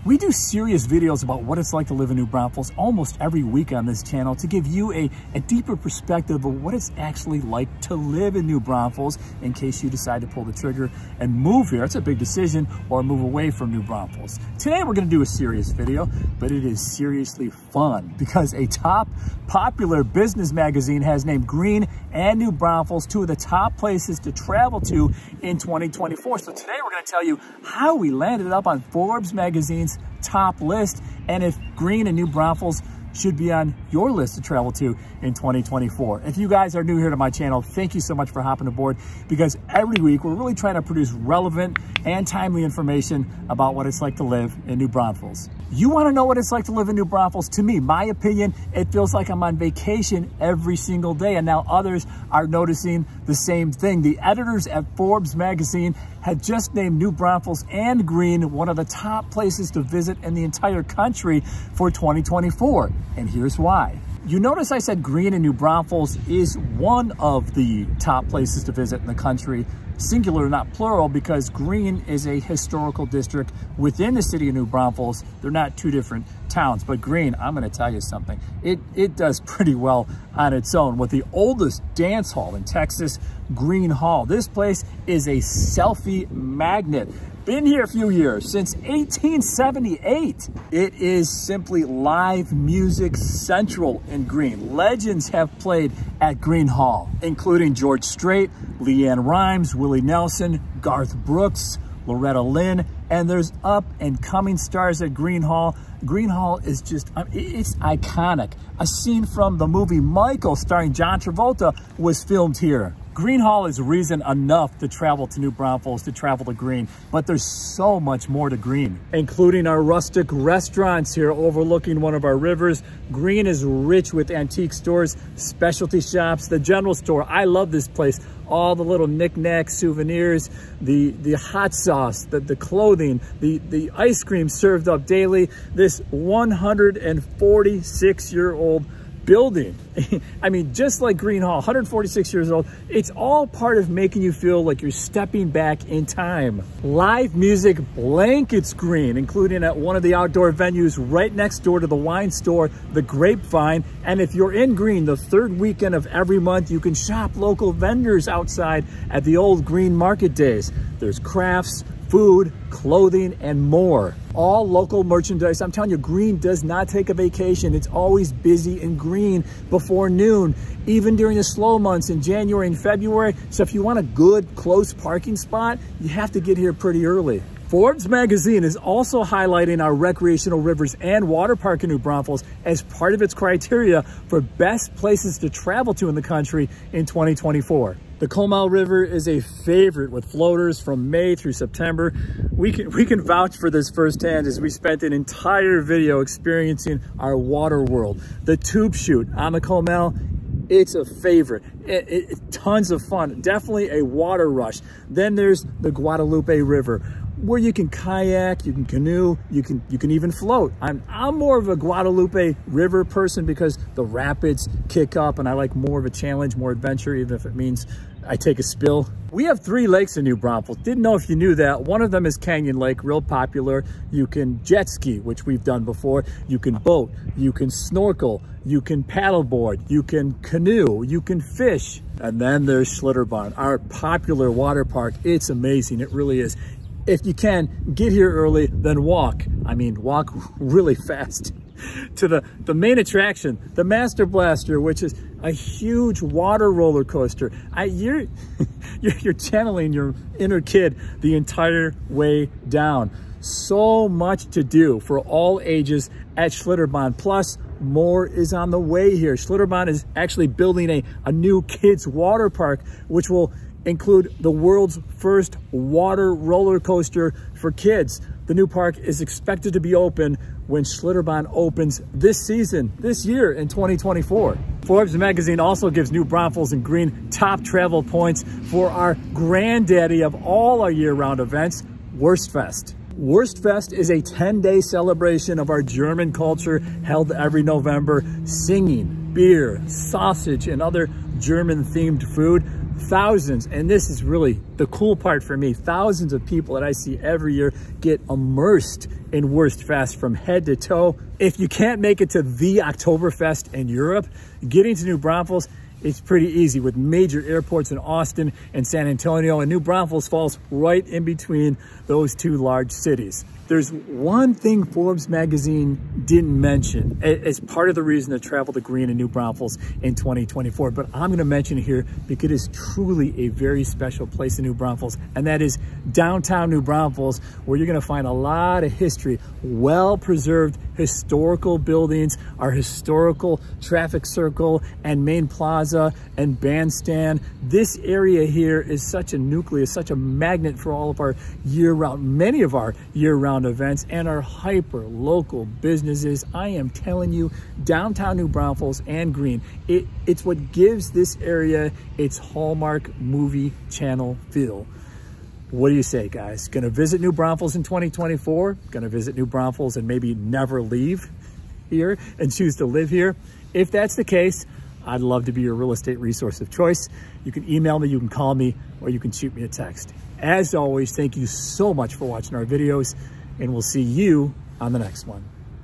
We do serious videos about what it's like to live in New Braunfels almost every week on this channel to give you a deeper perspective of what it's actually like to live in New Braunfels in case you decide to pull the trigger and move here. It's a big decision, or move away from New Braunfels. Today we're going to do a serious video, but it is seriously fun because a top popular business magazine has named Greene and New Braunfels two of the top places to travel to in 2024. So today we're going to tell you how we landed up on Forbes magazine's top list and if Greene and New Braunfels should be on your list to travel to in 2024. If you guys are new here to my channel, thank you so much for hopping aboard, because every week we're really trying to produce relevant and timely information about what it's like to live in New Braunfels. You want to know what it's like to live in New Braunfels? To me, my opinion, it feels like I'm on vacation every single day, and now others are noticing the same thing. The editors at Forbes magazine had just named New Braunfels and Greene one of the top places to visit in the entire country for 2024. And here's why. You notice I said Greene and New Braunfels is one of the top places to visit in the country, singular, not plural, because Greene is a historical district within the city of New Braunfels. They're not two different towns, but Greene, I'm going to tell you something. It does pretty well on its own. With the oldest dance hall in Texas, Greene Hall. This place is a selfie magnet. Been here a few years, since 1878. It is simply live music central in Greene. Legends have played at Greene Hall, including George Strait, LeAnn Rimes, Willie Nelson, Garth Brooks, Loretta Lynn, and there's up and coming stars at Greene Hall. Greene Hall is just, it's iconic. A scene from the movie Michael starring John Travolta was filmed here. Greene Hall is reason enough to travel to New Braunfels, to travel to Greene, but there's so much more to Greene, including our rustic restaurants here overlooking one of our rivers. Greene is rich with antique stores, specialty shops, the general store. I love this place. All the little knickknack souvenirs, the hot sauce, the clothing, the ice cream served up daily. This 146-year-old building. I mean, just like Greene Hall, 146 years old, it's all part of making you feel like you're stepping back in time. Live music blankets Greene, including at one of the outdoor venues right next door to the wine store, the Grapevine. And if you're in Greene, the third weekend of every month, you can shop local vendors outside at the old Greene Market Days. There's crafts, food, clothing, and more. All local merchandise. I'm telling you, Greene does not take a vacation. It's always busy in Greene before noon, even during the slow months in January and February. So if you want a good, close parking spot, you have to get here pretty early. Forbes magazine is also highlighting our recreational rivers and water park in New Braunfels as part of its criteria for best places to travel to in the country in 2024. The Comal River is a favorite with floaters from May through September. We can vouch for this firsthand as we spent an entire video experiencing our water world. The tube chute on the Comal, it's a favorite. Tons of fun. Definitely a water rush. Then there's the Guadalupe River, where you can kayak, you can canoe, you can even float. I'm more of a Guadalupe River person because the rapids kick up and I like more of a challenge, more adventure, even if it means I take a spill. We have 3 lakes in New Braunfels. Didn't know if you knew that. One of them is Canyon Lake, real popular. You can jet ski, which we've done before. You can boat, you can snorkel, you can paddleboard, you can canoe, you can fish. And then there's Schlitterbahn, our popular water park. It's amazing, it really is. If you can, get here early, then walk. I mean, walk really fast to the main attraction, the Master Blaster, which is a huge water roller coaster. You're channeling your inner kid the entire way down. So much to do for all ages at Schlitterbahn. Plus, more is on the way here. Schlitterbahn is actually building a new kids water park, which will include the world's first water roller coaster for kids. The new park is expected to be open when Schlitterbahn opens this year in 2024. Forbes magazine also gives New Braunfels and Greene top travel points for our granddaddy of all our year-round events, Wurstfest. Wurstfest is a 10-day celebration of our German culture held every November. Singing, beer, sausage, and other German-themed food. thousands, and this is really the cool part for me, thousands of people that I see every year get immersed in Wurstfest from head to toe. If you can't make it to the Oktoberfest in Europe, getting to New Braunfels, it's pretty easy with major airports in Austin and San Antonio, and New Braunfels falls right in between those two large cities. There's one thing Forbes magazine didn't mention as part of the reason to travel to Green and New Braunfels in 2024, but I'm going to mention it here because it is truly a very special place in New Braunfels, and that is downtown New Braunfels, where you're going to find a lot of history, well-preserved historical buildings, our historical traffic circle and main plaza and bandstand. This area here is such a nucleus, such a magnet for all of our year-round, many of our year-round events and our hyper local businesses. I am telling you, downtown New Braunfels and Green, it's what gives this area its Hallmark movie channel feel. What do you say, guys? Gonna visit New Braunfels in 2024? Gonna visit New Braunfels and maybe never leave here and choose to live here? If that's the case, I'd love to be your real estate resource of choice. You can email me, you can call me, or you can shoot me a text. As always, thank you so much for watching our videos, and we'll see you on the next one.